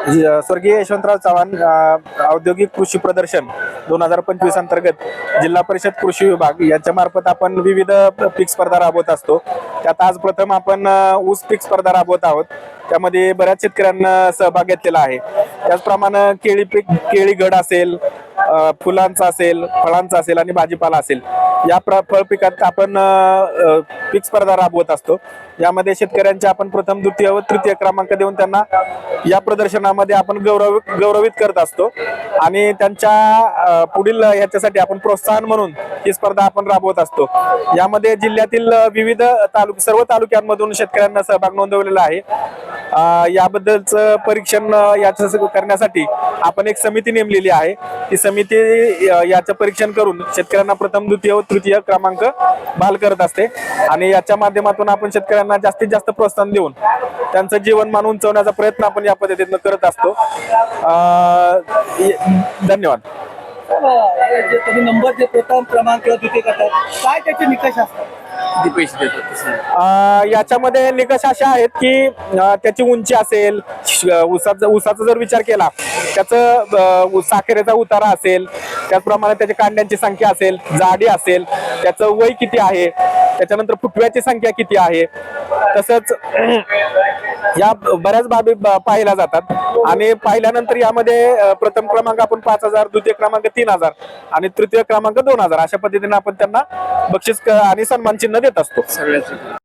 स्वर्गीय यशवंतराव चव्हाण औद्योगिक कृषी प्रदर्शन 2025 अंतर्गत जिल्हा परिषद कृषी विभाग यांच्या मार्फत आपण विविध पीक स्पर्धा राबवत असतो. त्यात आज प्रथम आपण ऊस पीक स्पर्धा राबवत आहोत. त्यामध्ये बऱ्याच शेतकऱ्यांना सहभाग घेतलेला आहे. त्याचप्रमाणे केळी घड असेल, फुलांचा असेल, फळांचा असेल आणि भाजीपाला असेल, या फळ पिकात आपण पीक स्पर्धा राबवत असतो. यामध्ये शेतकऱ्यांचे आपण प्रथम, द्वितीय व तृतीय क्रमांक देऊन त्यांना या प्रदर्शनामध्ये आपण गौरवित करत असतो आणि त्यांच्या पुढील ह्याच्यासाठी आपण प्रोत्साहन म्हणून ही स्पर्धा आपण राबवत असतो. यामध्ये जिल्ह्यातील विविध सर्व तालुक्यांमधून शेतकऱ्यांना सहभाग नोंदवलेला आहे. याबद्दलचं परीक्षण याचं करण्यासाठी आपण एक समिती नेमलेली आहे. ती समिती याचं परीक्षण करून शेतकऱ्यांना प्रथम, द्वितीय व तृतीय क्रमांक बहाल करत असते आणि याच्या माध्यमातून आपण शेतकऱ्यांना जास्तीत जास्त प्रोत्साहन देऊन त्यांचं जीवनमान उंचवण्याचा प्रयत्न आपण या पद्धतीनं करत असतो. धन्यवाद. तुम्ही नंबर जे प्रथम क्रमांक किंवा द्वितीय करतात, काय त्याचे निकष असतात? किती पैसे देतात? याच्यामध्ये निकष असे आहेत की त्याची उंची असेल, ऊसाचा जर विचार केला त्याचं साखरेचा उतारा असेल, त्याचप्रमाणे त्याच्या कांड्यांची संख्या असेल, जाडी असेल, त्याचं वय किती आहे, त्याच्यानंतर फुटव्याची संख्या किती आहे, तसंच या बऱ्याच बाबी पाहिल्या जातात आणि पाहिल्यानंतर यामध्ये प्रथम क्रमांक आपण 5,000, द्वितीय क्रमांक 3,000 आणि तृतीय क्रमांक 2,000 अशा पद्धतीने आपण त्यांना बक्षीस आणि सन्मान चिन्ह देत असतो.